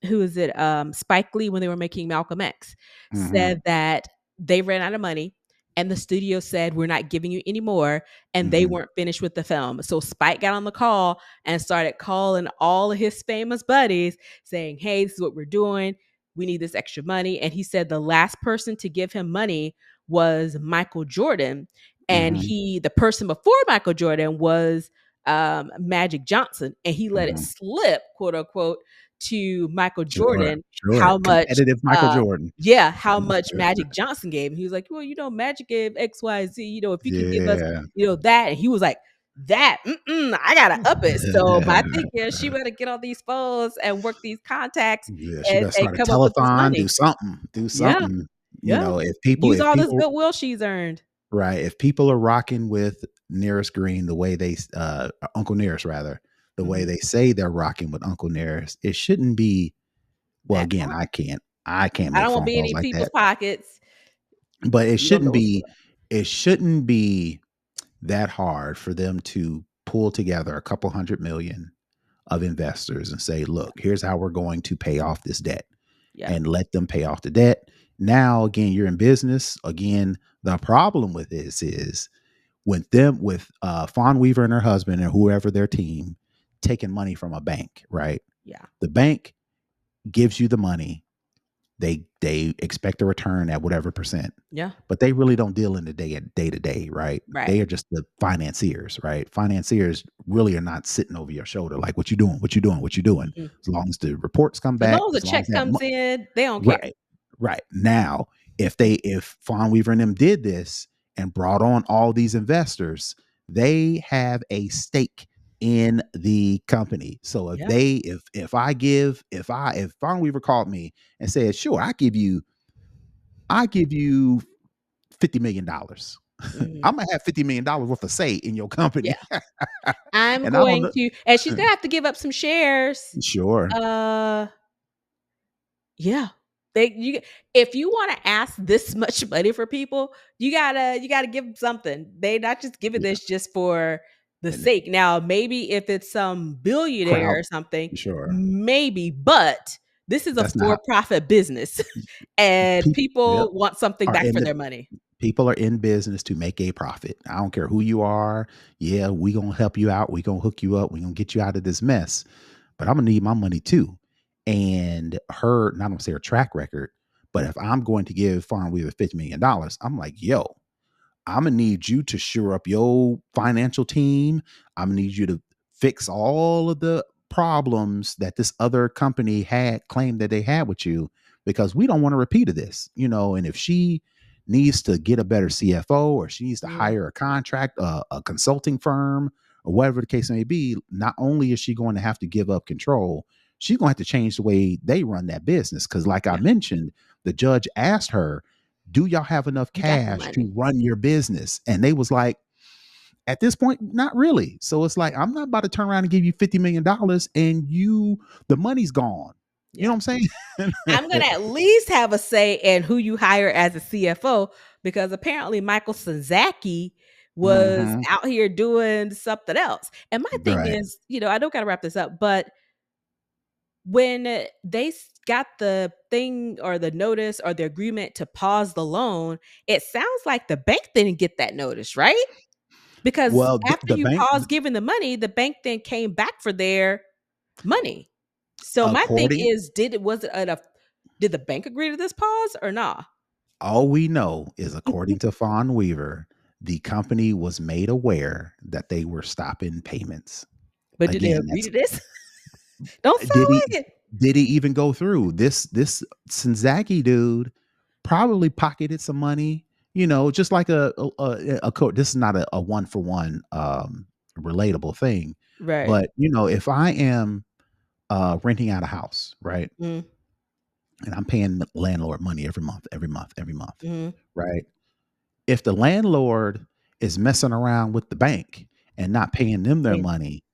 Who is it? Spike Lee, when they were making Malcolm X, mm-hmm, said that they ran out of money and the studio said, "We're not giving you any more." And they mm-hmm, weren't finished with the film. So Spike got on the call and started calling all of his famous buddies saying, "Hey, this is what we're doing. We need this extra money." And he said the last person to give him money was Michael Jordan. And mm-hmm, the person before Michael Jordan was Magic Johnson. And he let it mm-hmm. slip, quote unquote, to Michael Sure, Jordan sure. how much Competitive Michael uh Jordan. yeah, how much Magic Johnson gave him. He was like, "Well, Magic gave XYZ, if you could give us, Yeah. that." And he was like, "That, I gotta up it." So my thing is she better get on these phones and work these contacts Yeah, she and, better start a come up with this telethon, money. do Yeah, something. yeah. If people Use if all this people goodwill she's earned. right, if people are rocking with Nearest Green the way they Uncle Nearest rather, the way Mhm. they say they're rocking with Uncle Nearest, it shouldn't be, well, That again, part. I can't I make don't wanna phone be in calls any like people's that. pockets. But You don't know what's going on. it shouldn't be that hard for them to pull together a couple 100 million of investors and say, Yeah, look, here's how we're going to pay off this debt, yeah, and let them pay off the debt. Now, again, you're in business. Again, the problem with this is with Fawn Weaver and her husband and whoever their team taking money from a bank, right? yeah, The bank gives you the money. They expect a return at whatever percent, yeah, but they really don't deal in the day to day, right? right. They are just the financiers, right? Financiers really are not sitting over your shoulder like, what you doing, what you doing, what you doing. Mm-mm. As long as the reports come As back, long as a as long as check they have comes in, they don't care. right, right. Now, if Fawn Weaver and them did this and brought on all these investors, they have a stake in the company. So if Yeah, they if Fawn Weaver called me and said, "Sure, I give you $50 million." mhm, I'm gonna have $50 million worth of say in your company, yeah. I'm and I don't going know. to, and she's gonna have to give up some shares. Sure, Uh, yeah. If you wanna ask this much money for people, you gotta give them something. They not just giving yeah, this just for the and sake. Now, maybe if it's some billionaire crowd, or something, sure. maybe, but this is a That's not how for-profit business, and people. Yep, people want something are back in for the their money. people are in business to make a profit. I don't care who you are. Yeah, we gonna help you out. We gonna hook you up. We gonna get you out of this mess. But I'm gonna need my money too. And not gonna say her track record, but if I'm going to give Farm Weaver $50 million, I'm like, yo, I'm gonna need you to shore up your financial team. I'm gonna need you to fix all of the problems that this other company had claimed that they had with you, because we don't want to repeat of this, And if she needs to get a better CFO, or she needs to Yeah, hire a consulting firm, or whatever the case may be, not only is she going to have to give up control, she's going to have to change the way they run that business. Because, like I yeah. mentioned, the judge asked her, do y'all have enough You got the cash to money. run your business? And they was like, at this point, not really. So it's like, I'm not about to turn around and give you $50 million and the money's gone. You know Yeah. what I'm saying? I'm gonna at least have a say in who you hire as a CFO, because apparently Michael Senzaki was hmm out here doing something else. And my thing Right. is, I don't gotta wrap this up, but when they got the thing or the notice or the agreement to pause the loan, it sounds like the bank didn't get that notice, right? Because Well, after the you bank, paused giving the money, the bank then came back for their money. So my thing according is, did the bank agree to this pause or not? All we know is, according to Fawn Weaver, the company was made aware that they were stopping payments. But did they Again, agree that's to this? Don't sound did he like it. did he even go through this Sinzaki dude? Probably pocketed some money, just like this is not a one for one relatable thing, Right. but if I am renting out a house, right, Mm, and I'm paying landlord money every month, every month, every month, mhm. right? If the landlord is messing around with the bank and not paying them their Same. money,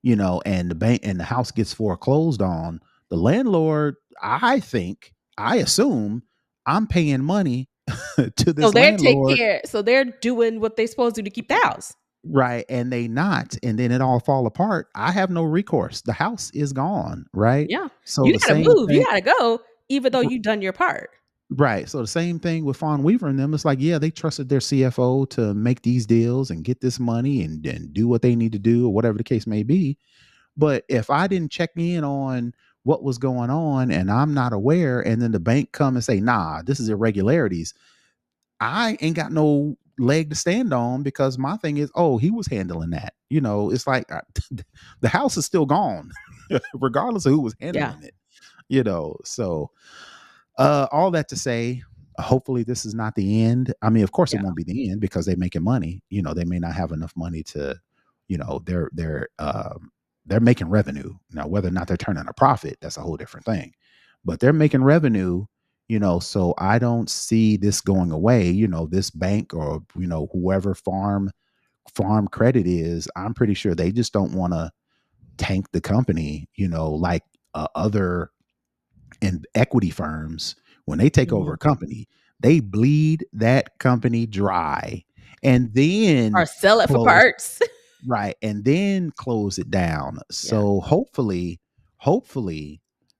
and the bank and the house gets foreclosed on, the landlord, I assume I'm paying money to So this they're take landlord, care. So they're doing what they're supposed to keep the house. right? And they not, and then it all fall apart. I have no recourse. The house is gone, right? Yeah. So You the gotta same move. You thing, gotta go, even though you've done your part. right? So the same thing with Fawn Weaver and them. It's like, yeah, they trusted their CFO to make these deals and get this money and do what they need to do, or whatever the case may be. But if I didn't check in on what was going on and I'm not aware, and then the bank come and say, nah, this is irregularities, I ain't got no leg to stand on, because my thing is, oh, he was handling that. It's like the house is still gone, regardless of who was Yeah. handling it. So all that to say, hopefully this is not the end. I mean, of course it Yeah. won't be the end, because they're making money. They may not have enough money to, they're making revenue. Now, whether or not they're turning a profit, that's a whole different thing. But they're making revenue, so I don't see this going away. This bank, or whoever farm credit is, I'm pretty sure they just don't want to tank the company, like other and equity firms. When they take over Mhm. a company, they bleed that company dry, and then Or sell it for close, parts. right, and then close it down. Yeah. So hopefully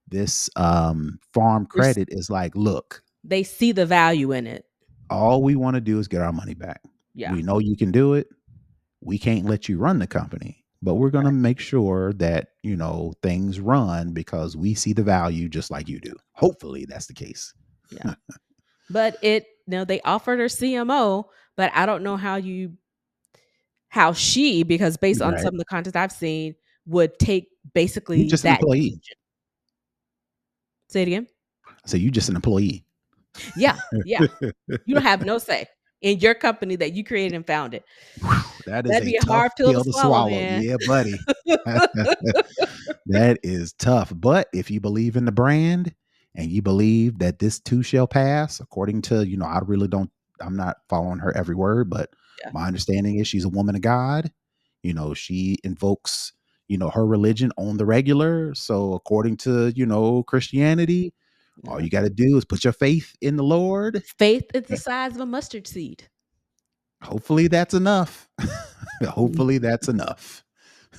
this farm There's credit is like, look, they see the value in it. all we want to do is get our money back. Yeah. We know you can do it. We can't let you run the company, but we're going to make sure that things run, because we see the value just like you do. Hopefully that's the case. Yeah. But they offered her CMO, but I don't know how she, because based on Right. some of the content I've seen, would take You basically just an that employee. position. Say it again. So you just an employee. Yeah. Yeah. You don't have no say in your company that you created and founded. That is That'd a be a tough hard pill to pill to swallow, swallow. man. Yeah, buddy. That is tough. But if you believe in the brand and you believe that this too shall pass, according to, I really don't, I'm not following her every word, but Yeah. my understanding is she's a woman of God. She invokes, her religion on the regular. So according to, Christianity, all Yeah. you got to do is put your faith in the Lord. Faith is the size of a mustard seed. Hopefully that's enough. Mhm. Hopefully that's enough.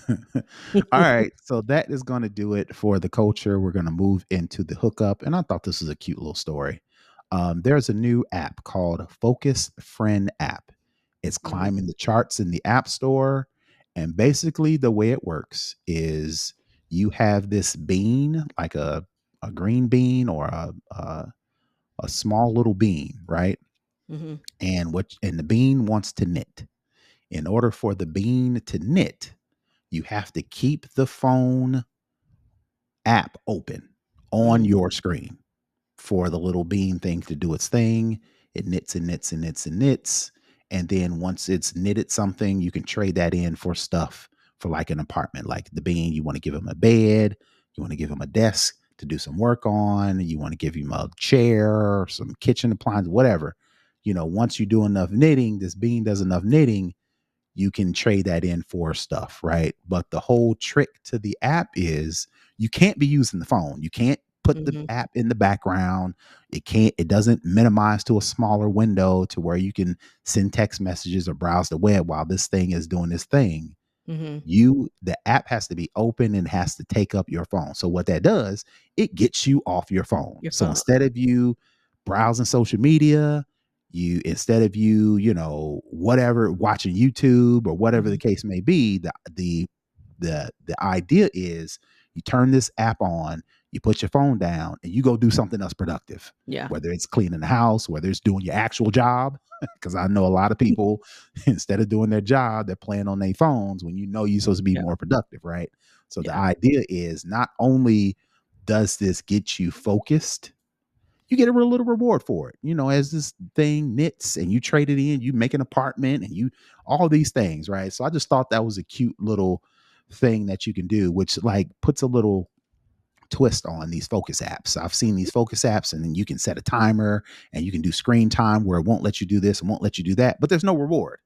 All right. So that is going to do it for the culture. We're going to move into the hookup. And I thought this was a cute little story. There's a new app called Focus Friend app. It's Mhm. climbing the charts in the App Store. And basically, the way it works is you have this bean, like a green bean, or a small little bean, right? Mhm. And the bean wants to knit. In order for the bean to knit, you have to keep the phone app open on Mhm. your screen for the little bean thing to do its thing. It knits and knits and knits and knits. And then once it's knitted something, you can trade that in for stuff for like an apartment. Like the bean, you want to give him a bed, you want to give him a desk to do some work on, you want to give him a chair, some kitchen appliance, whatever. Once you do enough knitting, this bean does enough knitting, you can trade that in for stuff, right? But the whole trick to the app is you can't be using the phone. You can't put the Mhm. app in the background. It doesn't minimize to a smaller window to where you can send text messages or browse the web while this thing is doing this thing. Mhm. The app has to be open and has to take up your phone. So what that does, it gets you off your phone. Your So phone. instead of you browsing social media, instead of you, whatever, watching YouTube or whatever the Mhm. case may be, the idea is you turn this app on, you put your phone down and you go do something else productive, Yeah. whether it's cleaning the house, whether it's doing your actual job. Because I know a lot of people, instead of doing their job, they're playing on their phones when you're supposed to be Yeah. more productive, right? So the Yeah. idea is not only does this get you focused, you get a real little reward for it. As this thing knits and you trade it in, you make an apartment and you all these things, right? So I just thought that was a cute little thing that you can do, which like puts a little twist on these focus apps. I've seen these focus apps and then you can set a timer and you can do screen time where it won't let you do this and won't let you do that, but there's no reward.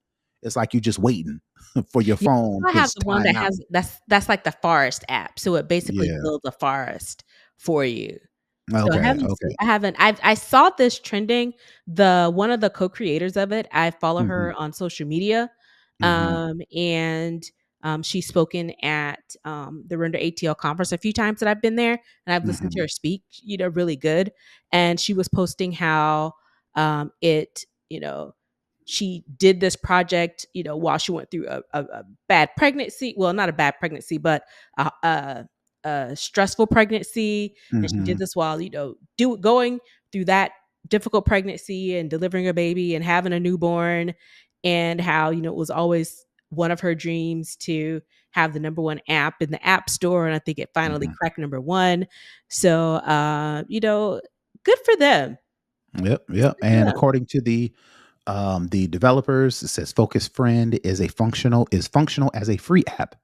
It's like you're just waiting for your Yeah, phone I to have the one time that out. has that's like the forest app. So it basically Yeah. builds a forest for you. So Okay. Okay. I saw this trending. The one of the co-creators of it, I follow Hmm. her on social media. Hmm. And she's spoken at the Render ATL conference a few times that I've been there, and I've listened to Hmm. her speak, really good. And she was posting how it, she did this project, while she went through a bad pregnancy. Well, not a bad pregnancy, but a stressful pregnancy, and she did Hmm. this while going through that difficult pregnancy and delivering a baby and having a newborn, and how it was always one of her dreams to have the number one app in the app store, and I think it finally Hmm. cracked number one. So good for them. Yep. Yep. Good for And them. according to the developers, it says Focus Friend is functional as a free app,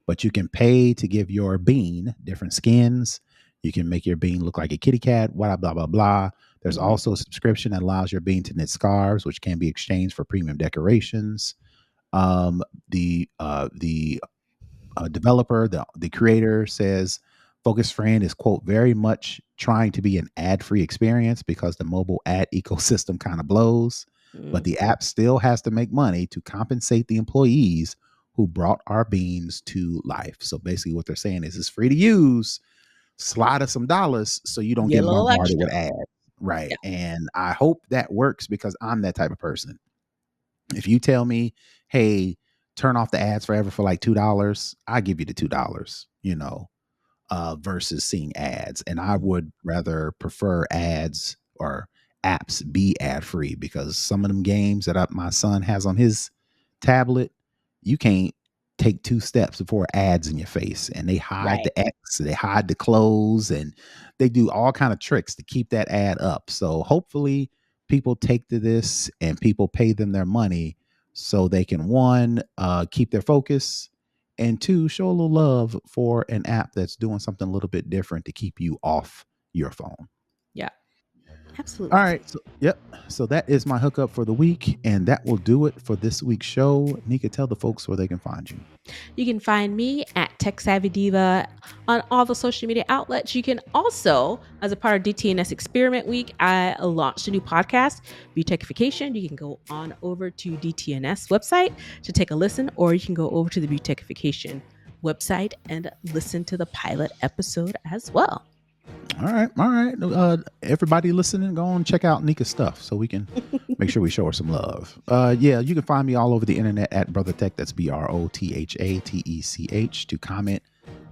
but you can pay to give your bean different skins. You can make your bean look like a kitty cat, blah, blah, blah, blah. There's Mhm. also a subscription that allows your bean to knit scarves, which can be exchanged for premium decorations. The developer, the creator says Focus Friend is, quote, very much trying to be an ad free experience because the mobile ad ecosystem kind of blows. But Mm. the app still has to make money to compensate the employees who brought our beans to life. So basically, what they're saying is it's free to use, slide us some dollars so you don't Get get a little bombarded extra. with ads. Yeah. Right. And I hope that works because I'm that type of person. If you tell me, hey, turn off the ads forever for like $2, I give you the $2, versus seeing ads. And I Mhm. would rather prefer ads or apps be ad free because some of them games that my son has on his tablet, you can't take two steps before ads in your face, and they hide Right. the X, they hide the clothes, and they do all kind of tricks to keep that ad up. So hopefully people take to this and people pay them their money so they can, one, keep their focus, and two, show a little love for an app that's doing something a little bit different to keep you off your phone. Yeah. All Absolutely. right. So, yep. So that is my hookup for the week. And that will do it for this week's show. Nika, tell the folks where they can find you. You can find me at Tech Savvy Diva on all the social media outlets. You can also, as a part of DTNS Experiment Week, I launched a new podcast, Beautechification. You can go on over to DTNS website to take a listen, or you can go over to the Beautechification website and listen to the pilot episode as well. All right. All right. Everybody listening, go and check out Nika's stuff so we can make sure we show her some love. Yeah, you can find me all over the internet at Brother Tech. That's BROTHATECH. To comment,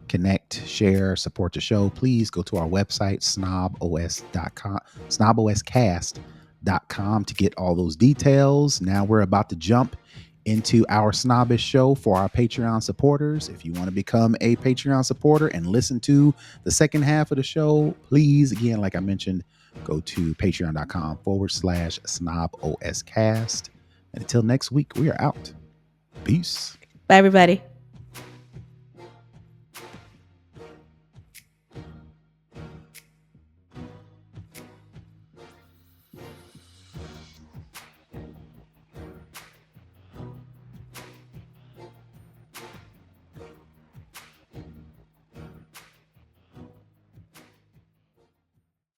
connect, share, support the show, please go to our website, snobos.com, snoboscast.com, to get all those details. Now we're about to jump into our snobbish show for our Patreon supporters. If you want to become a Patreon supporter and listen to the second half of the show, please, again, like I mentioned, go to patreon.com/snoboscast. And until next week, we are out. Peace. Bye, everybody.